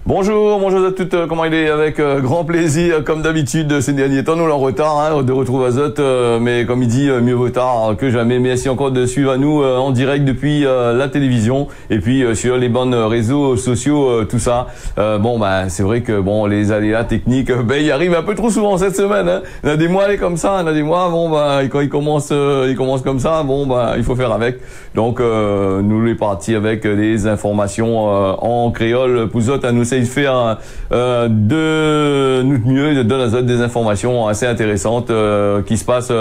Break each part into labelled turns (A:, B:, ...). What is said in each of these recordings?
A: Bonjour à toutes, comment il est? Avec grand plaisir, comme d'habitude, ces derniers temps, nous l'en retard, hein, de retour à Zot, mais comme il dit, mieux vaut tard que jamais. Merci encore de suivre à nous en direct depuis la télévision et puis sur les bonnes réseaux sociaux, tout ça. C'est vrai que les aléas techniques, il arrive un peu trop souvent cette semaine. Hein. Il y a des mois, elle est comme ça, il y a des mois, quand il commence comme ça, il faut faire avec. Donc, nous les partis avec des informations en créole pour Zot à nous essayer de faire de notre mieux, de donner à Zot des informations assez intéressantes qui se passent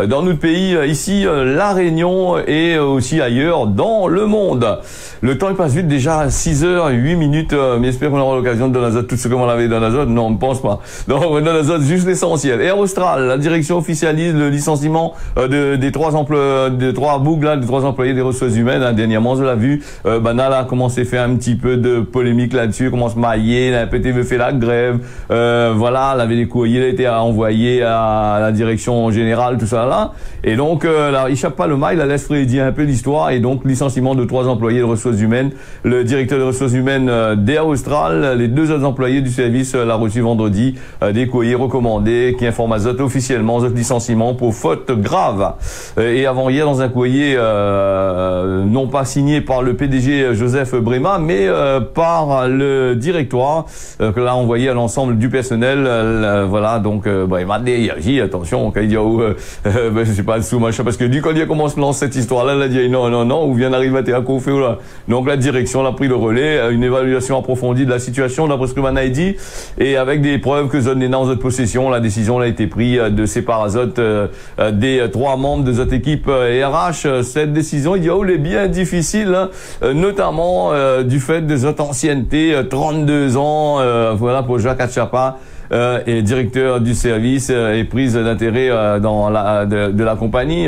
A: dans notre pays, ici, La Réunion et aussi ailleurs dans le monde. Le temps il passe vite, déjà 6h08, mais j'espère qu'on aura l'occasion de donner à Zot tout ce que l'on avait donné à Zot. Non, on ne pense pas. Donc, on donne à Zot juste l'essentiel. Air Austral, la direction officialise le licenciement des trois bougles, des trois employés des ressources humaines. Hein, dernièrement, on l'a vu. Banal a commencé à faire un petit peu de polémique là-dessus, commence mailler, la PTV fait la grève. Voilà, avait des courriers, il a été envoyé à la direction générale, tout ça là. Et donc, là, il échappe pas le mail, il laisse dire un peu l'histoire. Et donc, licenciement de 3 employés de ressources humaines. Le directeur des ressources humaines d'Air Austral, les 2 autres employés du service l'a reçu vendredi des courriers recommandés qui informent à Zot officiellement Zot licenciement pour faute grave. Et avant-hier, dans un courrier non pas signé par le PDG Joseph Bréma, mais par le directoire que l'a envoyé à l'ensemble du personnel. Voilà, donc il m'a dit attention, quand il dit je sais pas dessous machin, parce que lui quand il commence à lancer cette histoire-là, il a dit non, ou vient d'arriver à Kofé là. Donc la direction a pris le relais, une évaluation approfondie de la situation d'après ce que Mana a dit, et avec des preuves que Zot n'est dans Zot possession, la décision a été prise de séparer Zot des 3 membres de Zot équipe RH. Cette décision, il est bien difficile, hein, notamment du fait de Zot ancienneté, 32 ans, voilà pour Jacques Atchapa. Et directeur du service et prise d'intérêt de la compagnie.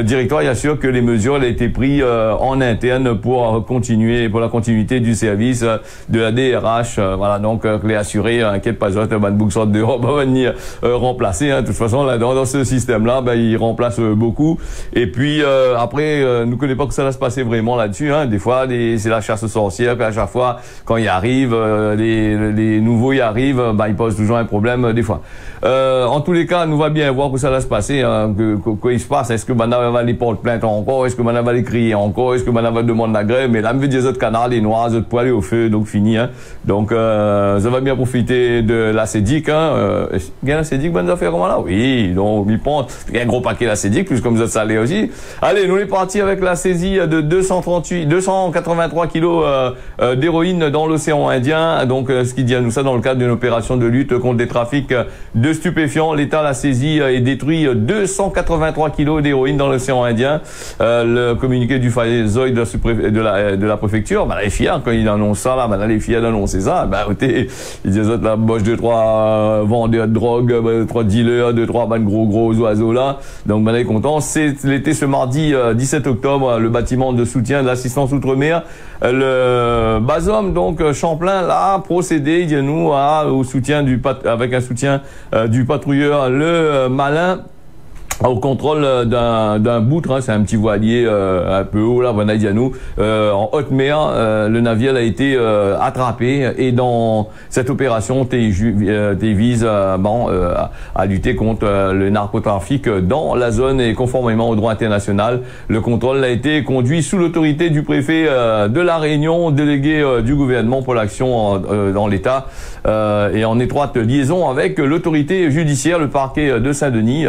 A: Directeur il assure que les mesures ont été prises en interne pour la continuité du service de la DRH. Voilà, donc les assurés, inquiète pas, Bouxot d'Europe va venir remplacer. Hein. De toute façon, là, dans ce système-là, il remplace beaucoup. Et puis après, nous connaissons pas que ça va se passer vraiment là-dessus. Hein. Des fois, c'est la chasse aux sorcières. À chaque fois, quand il arrive, les nouveaux y arrivent, ils posent toujours un problème des fois. En tous les cas, nous va bien voir que ça va se passer, hein, quoi il se passe. Est-ce que Bana va aller porter plainte encore? Est-ce que Bana va aller crier encore? Est-ce que Bana va demander la grève? Mais là, me veut dire les autres canards, les noirs, les autres poils au feu, donc fini. Hein. Donc, ça va bien profiter de la CEDIC. Hein. Il y a la CEDIC, bonne affaire comment là? Oui, donc il pense. Il y a un gros paquet la CEDIC, plus comme ça, ça allait aussi. Allez, nous on est partis avec la saisie de 283 kilos d'héroïne dans l'océan Indien. Donc, ce qui dit à nous ça dans le cadre d'une opération de lutte contre des trafics de stupéfiants. L'État l'a saisi et détruit 283 kilos d'héroïne dans l'océan Indien. Le communiqué du FAEZOI de la préfecture, elle est fière quand il annonce ça, là, elle est fière d'annoncer ça. Écoutez, il dit la boche de 3 vendeurs de drogue, 3 dealers, 3 gros oiseaux là. Donc, elle est content. C'était ce mardi 17 octobre, le bâtiment de soutien de l'assistance outre-mer, le BASOM, donc Champlain, là, procédé, il dit nous, au soutien avec un soutien du patrouilleur Le Malin, au contrôle d'un boutre, hein, c'est un petit voilier un peu haut là, en haute mer. Le navire a été attrapé et dans cette opération, vise à lutter contre le narcotrafic dans la zone et conformément au droit international. Le contrôle a été conduit sous l'autorité du préfet de La Réunion, délégué du gouvernement pour l'action dans l'État, et en étroite liaison avec l'autorité judiciaire, le parquet de Saint-Denis.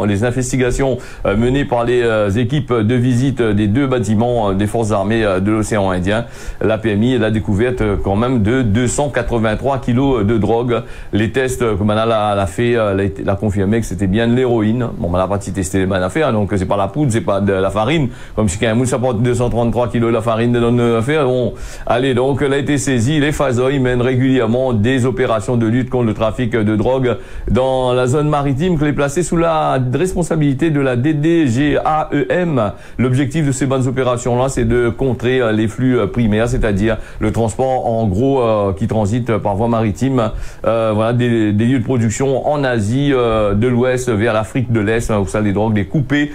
A: Les investigations menées par les équipes de visite des 2 bâtiments des forces armées de l'océan Indien, la PMI, la découverte quand même de 283 kilos de drogue. Les tests que Manala a fait, l'a confirmé que c'était bien de l'héroïne. Bon, on n'a pas testé les affaires, donc c'est pas la poudre, c'est pas de la farine. Comme si quelqu'un ça porte 233 kilos de la farine de notre affaire. Bon, allez, donc elle a été saisie. Les FAEZOI mènent régulièrement des opérations de lutte contre le trafic de drogue dans la zone maritime, que les placés sous la la responsabilité de la DDGAEM. L'objectif de ces bonnes opérations-là, c'est de contrer les flux primaires, c'est-à-dire le transport en gros qui transite par voie maritime, voilà, des lieux de production en Asie de l'Ouest vers l'Afrique de l'Est, où ça les drogues, les coupées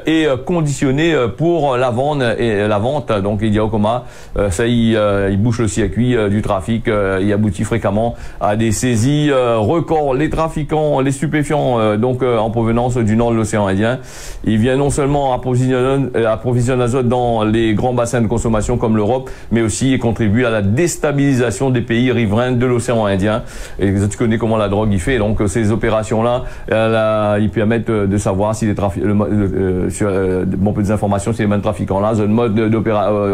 A: et conditionnées pour la vente et la vente. Donc il y a au coma, ça il bouche le circuit du trafic, il aboutit fréquemment à des saisies records. Les trafiquants, les stupéfiants, donc en provenance du nord de l'océan Indien, ils viennent non seulement approvisionner l'azote dans les grands bassins de consommation comme l'Europe, mais aussi contribuent à la déstabilisation des pays riverains de l'océan Indien. Et tu connais comment la drogue y fait. Donc ces opérations-là, ils permettent de savoir si les sur bon peu d'informations sur les mêmes trafiquants-là, le mode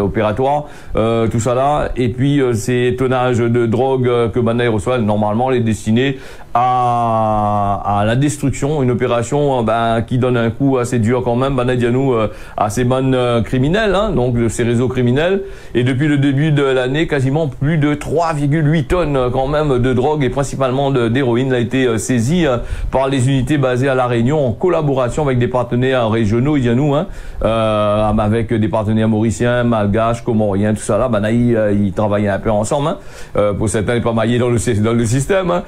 A: opératoire, tout ça là, et puis ces tonnages de drogue que Banaï reçoit, normalement les destinés à la destruction, une opération qui donne un coup assez dur quand même, Banaï Dianou, à ces bonnes criminels, hein, donc de ces réseaux criminels. Et depuis le début de l'année, quasiment plus de 3,8 tonnes quand même de drogue et principalement d'héroïne a été saisie par les unités basées à La Réunion en collaboration avec des partenaires régionaux, Dianou, hein, avec des partenaires mauriciens, malgaches, comoriens, tout ça là. Banaï, ils travaillaient un peu ensemble, hein, pour certains pas maillés dans le système. Hein.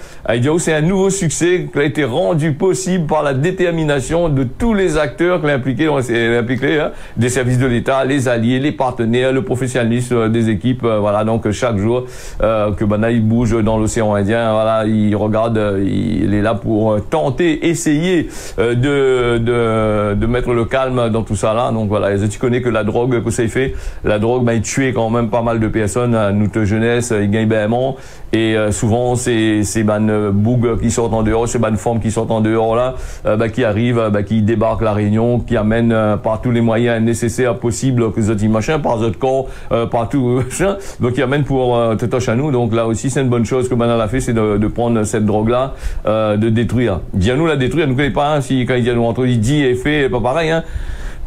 A: C'est un nouveau succès qui a été rendu possible par la détermination de tous les acteurs impliqués, hein, des services de l'État, les alliés, les partenaires, le professionnalisme des équipes. Voilà, donc chaque jour que Banaï bouge dans l'océan Indien, voilà, il regarde, il est là pour tenter, essayer de mettre le calme dans tout ça là. Donc voilà, tu connais que la drogue, que ça fait, la drogue, il tuait quand même pas mal de personnes, notre jeunesse, il gagne bément. Et souvent, c'est bougs qui sortent en dehors, ces femmes qui sortent en dehors là, qui arrivent, qui débarquent la Réunion, qui amènent par tous les moyens nécessaires possibles que les machins, par autres corps, partout, donc qui amènent pour te à nous. Donc là aussi, c'est une bonne chose que Banal a fait, c'est de prendre cette drogue là, de détruire. Dianou la détruire, elle ne connaît pas, hein, si quand il Dianou entre il dit et fait, pas pareil, hein.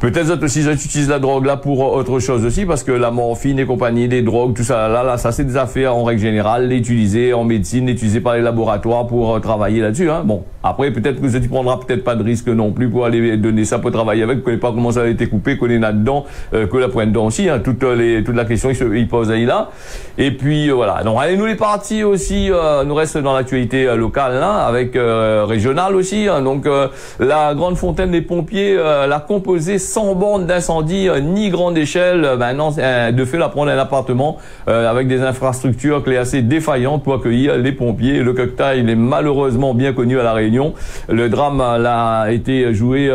A: Peut-être aussi j'utilise la drogue là pour autre chose aussi, parce que la morphine et compagnie, des drogues, tout ça là, ça c'est des affaires en règle générale, l'utiliser en médecine, l'utiliser par les laboratoires pour travailler là-dessus. Hein. Bon, après peut-être que tu prendras peut-être pas de risque non plus pour aller donner ça pour travailler avec, connais pas comment ça a été coupé, connais là-dedans, que la pointe dedans aussi, hein, toute la question il pose là. Et puis voilà. Donc allez, nous les parties aussi, nous reste dans l'actualité locale là, avec régionale aussi. Hein. Donc la grande fontaine des pompiers l'a composée sans borne d'incendie ni grande échelle. Non, de fait, là, prendre un appartement avec des infrastructures clés assez défaillantes pour accueillir les pompiers. Le cocktail, il est malheureusement bien connu à La Réunion. Le drame là, a été joué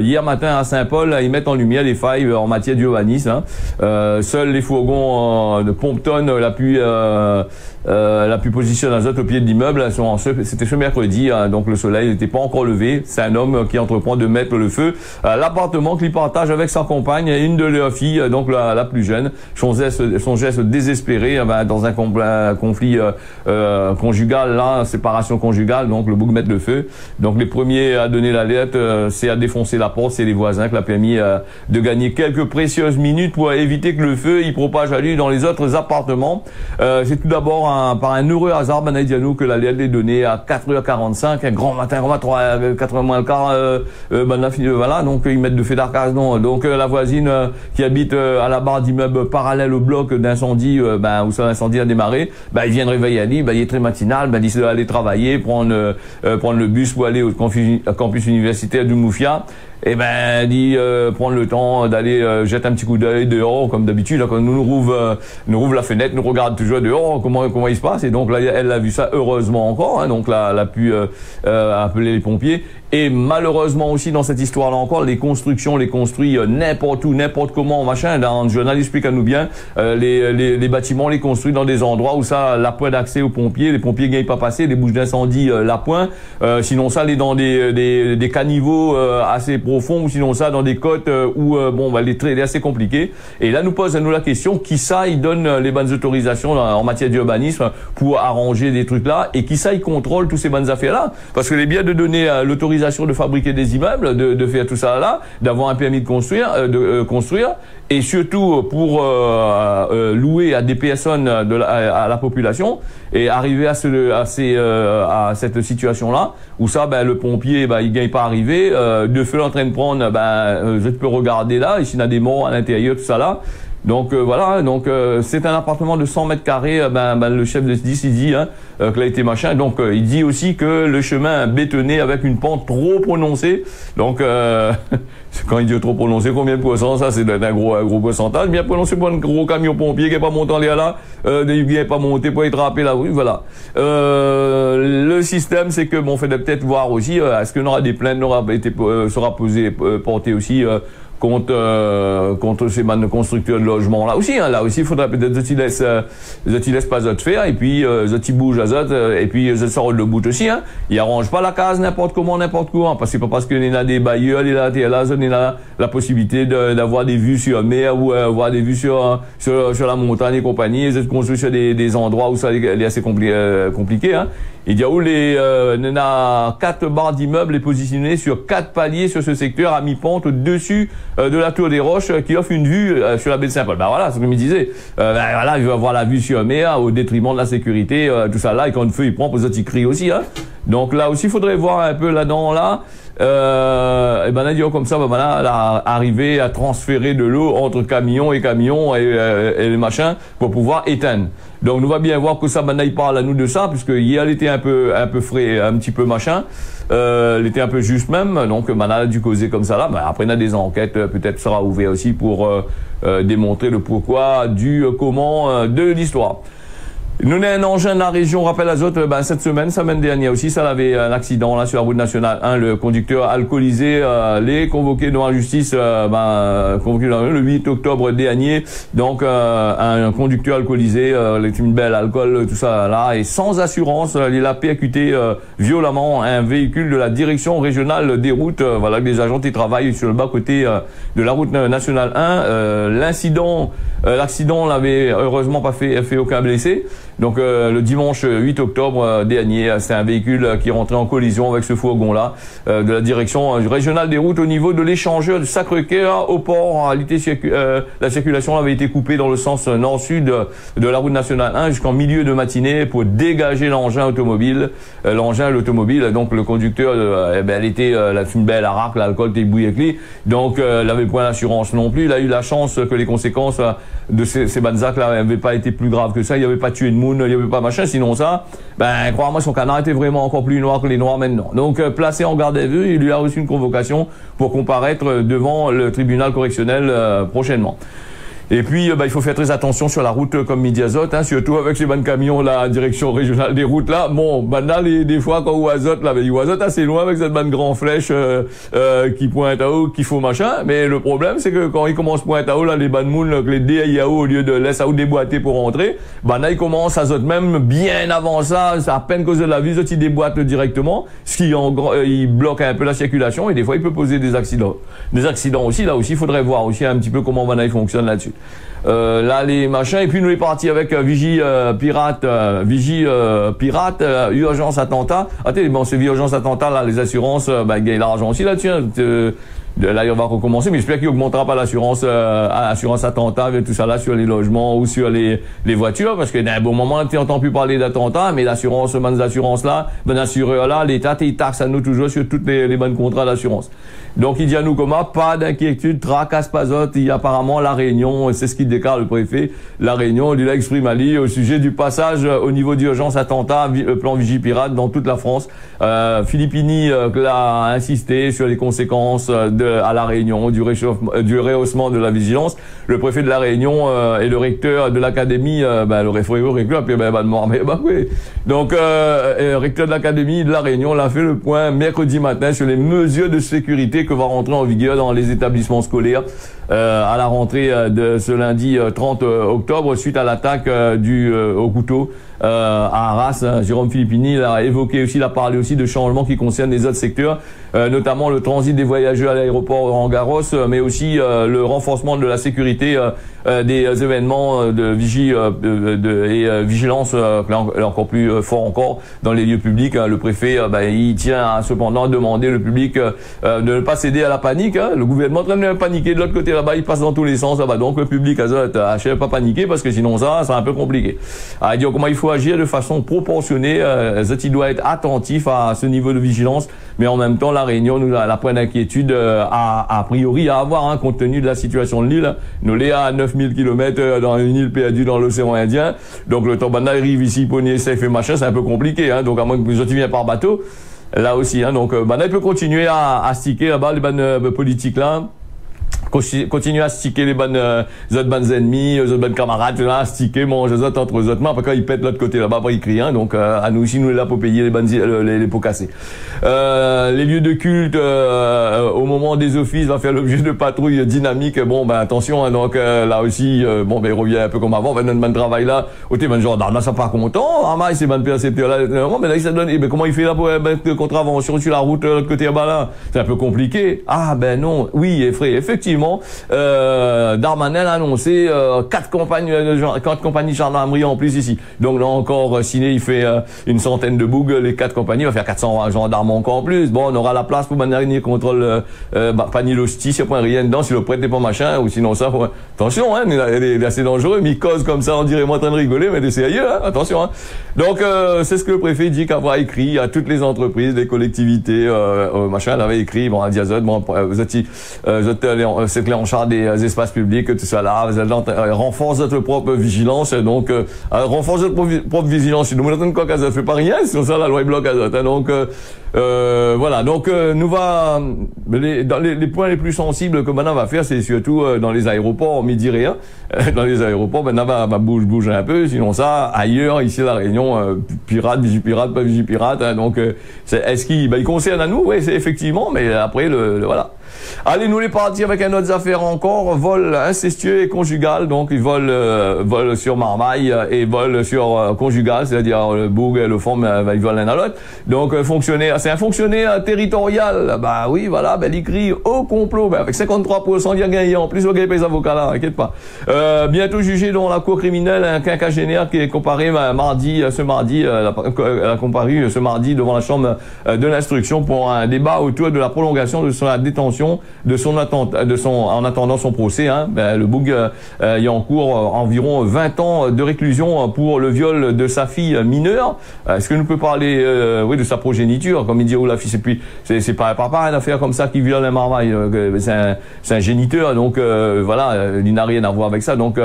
A: hier matin à Saint-Paul. Ils mettent en lumière les failles en matière d'urbanisme. Hein. Seuls les fourgons de Pompton, la pu positionner azote au pied de l'immeuble, c'était ce mercredi, hein, donc le soleil n'était pas encore levé. C'est un homme qui entreprend de mettre le feu à l'appartement qu'il partage avec sa compagne et une de leurs filles, donc la plus jeune. Son geste désespéré dans un conflit conjugal, là, séparation conjugale, donc le bouc met le feu. Donc les premiers à donner l'alerte, c'est à défoncer la porte, c'est les voisins qui l'a permis de gagner quelques précieuses minutes pour éviter que le feu il propage à lui dans les autres appartements. C'est tout d'abord par un heureux hasard, Banaï Dianou, que l'alerte est donnée à 4h45, un grand matin, 4h moins le quart, voilà, donc ils mettent de feu d'arcade, non. Donc la voisine qui habite à la barre d'immeuble parallèle au bloc d'incendie, où ça l'incendie a démarré, ils viennent réveiller Ali, il est très matinal, il dit aller travailler, prendre le bus pour aller au campus universitaire du Moufia. Et dit prendre le temps d'aller jeter un petit coup d'œil dehors comme d'habitude. Quand nous rouvre la fenêtre, nous regarde toujours dehors comment il se passe. Et donc là, elle a vu ça heureusement encore. Hein, donc là, elle a pu appeler les pompiers. Et malheureusement aussi dans cette histoire-là encore, les constructions, les construit n'importe où, n'importe comment, machin. Dans le journal explique à nous bien, les bâtiments les construisent dans des endroits où ça, la pointe d'accès aux pompiers, les pompiers gagnent pas passer, les bouches d'incendie la pointe. Sinon ça, les dans des caniveaux assez profonds profond, ou sinon ça dans des côtes où bon, bah, il est assez compliqué. Et là, nous pose à nous la question, qui ça, il donne les bonnes autorisations en matière d'urbanisme pour arranger des trucs là, et qui ça, il contrôle tous ces bonnes affaires là, parce que les biens de donner l'autorisation de fabriquer des immeubles, de faire tout ça là, d'avoir un permis de construire, et surtout pour louer à des personnes à la population, et arriver à cette situation là où ça, ben, le pompier, ben, il gagne pas arriver, de feu en train de prendre, ben, je peux regarder là, ici il y a des morts à l'intérieur, tout ça là. Donc voilà, donc c'est un appartement de 100 mètres carrés. Le chef de SDIS il dit que là été machin. Donc il dit aussi que le chemin bétonné avec une pente trop prononcée. Donc quand il dit trop prononcé, combien de pourcents? Ça c'est un gros pourcentage. Bien prononcé pour un gros camion pompier qui est pas monté en l'air là, il n'est pas monté pour attraper la rue. Voilà. Le système, c'est que bon, fait de peut-être voir aussi est-ce que aura des plaintes sera portées aussi. Contre ces constructeurs de logements là aussi, hein. Là aussi, il faudrait peut-être ils laissent pas autre faire, et puis ils bougent à autres, et puis ils sortent le bout aussi, hein. Ils arrangent pas la case n'importe comment, n'importe quoi, hein, parce que c'est pas parce qu'il y a des bailleurs, il y a la possibilité d'avoir des vues sur la mer, ou avoir des vues sur la montagne et compagnie. Ils construisent sur des endroits où ça est assez compliqué, hein. Il y a où il y a 4 barres d'immeubles positionnés sur 4 paliers sur ce secteur à mi-pente au-dessus de la Tour des Roches, qui offre une vue sur la baie de Saint-Paul. Ben voilà, c'est ce que je me disais. Voilà, il veut avoir la vue sur la mer au détriment de la sécurité, tout ça là, et quand le feu il prend, pour ça il crie aussi, hein. Donc là aussi, il faudrait voir un peu là-dedans là. Et ben là, comme ça, ben là, arriver à transférer de l'eau entre camions et les machins pour pouvoir éteindre. Donc nous va bien voir que ça, ben là, il parle à nous de ça, puisque hier elle était un peu frais, un petit peu machin. Elle était un peu juste même, donc ben là, du causer comme ça là. Ben, après on a des enquêtes, peut-être sera ouvert aussi pour démontrer le pourquoi, du comment de l'histoire. Nous, on a un engin de la région, rappel à Zot, cette semaine dernière aussi, ça avait un accident là sur la route nationale 1, le conducteur alcoolisé, les convoqué devant la justice, convoqué le 8 octobre dernier. Donc un conducteur alcoolisé, une belle alcool, tout ça là, et sans assurance, il a percuté violemment un véhicule de la direction régionale des routes. Voilà, que des agents qui travaillent sur le bas côté de la route nationale 1. L'accident n'avait heureusement pas fait aucun blessé. Donc le dimanche 8 octobre dernier, c'est un véhicule qui est rentré en collision avec ce fourgon-là de la direction régionale des routes au niveau de l'échangeur de Sacré-Cœur au port. La circulation avait été coupée dans le sens nord-sud de la route nationale 1 jusqu'en milieu de matinée pour dégager l'automobile. Donc le conducteur, elle était la fumée belle araque, l'alcool était bouilli avec lui. Donc il n'avait point d'assurance non plus. Il a eu la chance que les conséquences de ces banzacs là n'avaient pas été plus graves que ça. Il n'y avait pas tué de monde, il n'y avait pas machin. Sinon ça, crois-moi, son canard était vraiment encore plus noir que les noirs maintenant. Donc placé en garde à vue, il lui a reçu une convocation pour comparaître devant le tribunal correctionnel prochainement. Et puis, il faut faire très attention sur la route comme Midi Azote, hein, surtout avec ces bonnes camions là, direction régionale des routes là. Bon, là, des fois, quand ou Azote, là, il Azote assez loin avec cette bonne grande flèche qui pointe à haut, qu'il faut machin. Mais le problème, c'est que quand ils commencent pointe à haut, là, les bonnes moules, que les DIAO, au lieu de laisser à haut déboîter pour rentrer, là, ils commencent Azote même bien avant ça, c'est à peine cause de la vie, ils déboîtent directement, ce qui il bloque un peu la circulation, et des fois, il peut poser des accidents. Des accidents aussi, là aussi, il faudrait voir aussi un petit peu comment il fonctionne là-dessus. Là les machins, et puis nous est parti avec Vigie pirate, urgence attentat. Attendez, bon, c'est urgence attentat là, les assurances, gagnent l'argent aussi là-dessus, hein. Là, on va recommencer, mais j'espère qu'il augmentera pas l'assurance, assurance attentat, tout ça là, sur les logements ou sur les voitures, parce que d'un bon moment, tu n'entends plus parler d'attentat, mais l'assurance, là, assureur là, l'État, il taxe à nous toujours sur toutes les bonnes contrats d'assurance. Donc, il dit à nous comment, pas d'inquiétude, tracasse pas autre. Il y a apparemment la Réunion, c'est ce qu'il déclare le préfet, la Réunion, il exprime Ali au sujet du passage au niveau d'urgence attentat, plan Vigipirate dans toute la France. Philippini, a insisté sur les conséquences à la Réunion, du rehaussement de la vigilance. Le préfet de la Réunion et le recteur de l'académie, le recteur, puis oui. Donc, recteur de l'académie de la Réunion l'a fait le point mercredi matin sur les mesures de sécurité que va rentrer en vigueur dans les établissements scolaires à la rentrée de ce lundi 30 octobre suite à l'attaque au couteau à Arras. Jérôme Filippini il a évoqué aussi, il a parlé aussi de changements qui concernent les autres secteurs, notamment le transit des voyageurs à l'aéroport Roland-Garros, mais aussi le renforcement de la sécurité des événements de vigie et vigilance encore plus fort encore dans les lieux publics. Le préfet il tient à cependant demander le public de ne pas céder à la panique. Le gouvernement est en train de paniquer de l'autre côté là-bas, il passe dans tous les sens là-bas. Donc le public a pas paniquer parce que sinon ça c'est un peu compliqué. Il dit comment il faut agir de façon proportionnée. Il doit être attentif à ce niveau de vigilance, mais en même temps la Réunion nous a la point d'inquiétude a priori à avoir compte tenu de la situation de l'île. Nous l'est à 9000 km dans une île perdue dans l'océan Indien. Donc le temps arrive ici, pogner, safe et machin, c'est un peu compliqué. Donc à moins que vous viennent par bateau, là aussi. Donc il peut continuer à sticker là-bas les bonnes politiques là. Continuer à sticker les bonnes ennemis, les autres bonnes camarades, là, sticker, manger les autres entre eux autres, après quand ils pètent l'autre côté là-bas, après ils crient, donc à nous aussi, nous là pour payer les pots cassés. Les lieux de culte, au moment des offices, va faire l'objet de patrouilles dynamiques. Attention, donc là aussi, il revient un peu comme avant, notre bon travail là, au thé, gendarme, là, ça pas content, c'est bon percepteur là, mais là, ça donne, comment il fait là pour mettre contravention sur la route, l'autre côté là-bas là? C'est un peu compliqué. Non, oui, effectivement, Darmanin a annoncé 4 compagnies de gendarmerie en plus ici. Donc là encore, Ciné il fait une centaine de bougs, les 4 compagnies, il va faire 400 gendarmes encore en plus. On aura la place pour dernier contrôle pas ni l'hostie, s'il n'y a pas rien dedans, si le prêtre n'est pas machin, ou sinon ça, attention, il est assez dangereux, mais il cause comme ça, on dirait moi en train de rigoler, mais c'est ailleurs, attention. Donc c'est ce que le préfet dit qu'avoir écrit à toutes les entreprises, les collectivités, il avait écrit, à Diazot, c'est clair en charge des espaces publics, tout ça là, renforce notre propre vigilance, donc renforce notre propre vigilance. Nous ne quoi qu'à ça fait pas rien, sinon ça la loi est bloquée à ça. Donc voilà, donc nous va dans les points les plus sensibles que maintenant va faire, c'est surtout dans les aéroports, midi rien. Dans les aéroports, maintenant va bouge un peu, sinon ça ailleurs ici la Réunion, pirate, vigipirate, pas vigipirate. Donc est-ce qu'il concerne à nous? Oui, c'est effectivement, mais après voilà. Allez, nous les partis avec un autre affaire encore, vol incestueux et conjugal. Donc ils volent sur marmaille et volent sur conjugal, c'est-à-dire le boug et le fond, ils volent l'un à l'autre. Donc c'est un fonctionnaire territorial. Oui, voilà, il crie au complot, avec 53% il y a gagné. En plus, il y a les avocats là, t'inquiète pas. Bientôt jugé dans la cour criminelle, un quinquagénaire qui est comparé ce mardi devant la chambre de l'instruction pour un débat autour de la prolongation de sa détention en attendant son procès. Le boug il y a en cours environ 20 ans de réclusion pour le viol de sa fille mineure. Est-ce que nous peut parler de sa progéniture, comme il dit la fille, c'est pas une affaire comme ça qui viole un marmaille, c'est un géniteur, donc voilà, il n'a rien à voir avec ça. Donc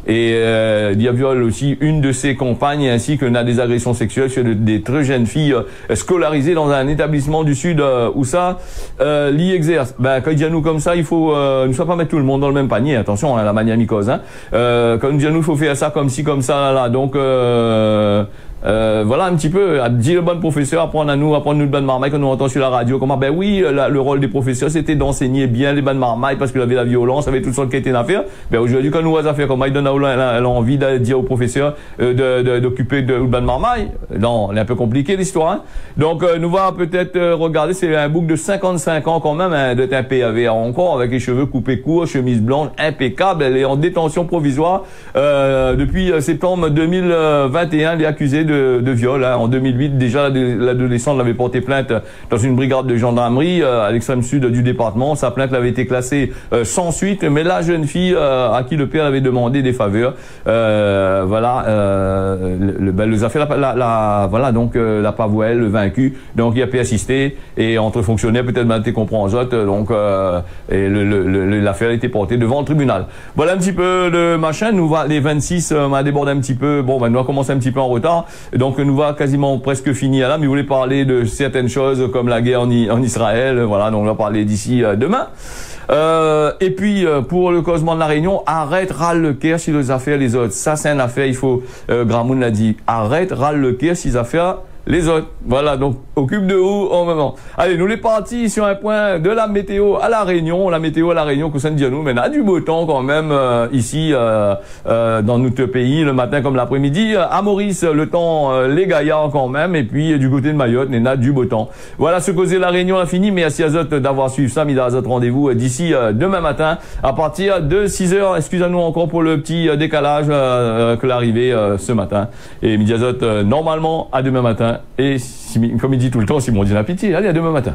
A: il y a viol aussi une de ses compagnes ainsi que n'a des agressions sexuelles sur des très jeunes filles scolarisées dans un établissement du sud où ça l'y exerce. Quand il dit à nous comme ça, il faut ne soit pas mettre tout le monde dans le même panier. Attention, la mania mycose. Quand il dit à nous, il faut faire ça comme ci, comme ça, là. Donc voilà un petit peu, dit le bon professeur, apprendre nous de bonnes marmailles, quand nous entend sur la radio, comment, le rôle des professeurs, c'était d'enseigner bien les bonnes marmailles, parce qu'il avait la violence, avait toutes sortes qui étaient d'affaires. Aujourd'hui, quand nous voit affaires comme il donne l'envie de dire au professeur, d'occuper de bonnes marmailles. Non, c'est un peu compliqué, l'histoire, Donc, nous va peut-être regarder, c'est un bouc de 55 ans quand même, d'être un PAV encore, avec les cheveux coupés courts, chemise blanche, impeccable, elle est en détention provisoire, depuis septembre 2021, elle est accusée de viol. En 2008, déjà, l'adolescente l'avait porté plainte dans une brigade de gendarmerie à l'extrême sud du département. Sa plainte avait été classée sans suite, mais la jeune fille à qui le père avait demandé des faveurs, les affaires, voilà, donc la Pavouelle, le vaincu, donc il a pu assister et entre fonctionnaires peut-être été comprend aux autres, donc l'affaire a été portée devant le tribunal. Voilà un petit peu le machin. Nous va les 26 m'a débordé un petit peu. Bon, nous va commencer un petit peu en retard. Donc nous va quasiment presque fini là, mais vous voulez parler de certaines choses comme la guerre en Israël, voilà, donc on va parler d'ici demain. Et puis pour le causement de la Réunion, arrête, râle le cœur si les affaires les autres. Ça c'est une affaire, il faut Gramoun l'a dit, arrête, râle le cœur si les affaires les autres. Voilà, donc occupe de où au moment. Allez, nous les partis sur un point de la météo à La Réunion. La météo à La Réunion, Koussan Dianou, mais on a du beau temps quand même ici dans notre pays, le matin comme l'après-midi. À Maurice, le temps les gaillards quand même, et puis du côté de Mayotte, on a du beau temps. Voilà ce causé La Réunion a fini. Merci à Zot d'avoir suivi ça. Mis à Zot rendez-vous d'ici demain matin à partir de 6h. Excusez-nous encore pour le petit décalage que l'arrivée ce matin. Et Midi Azot, normalement, à demain matin. Et comme il dit tout le temps, Simon dit la pitié. Allez, à demain matin.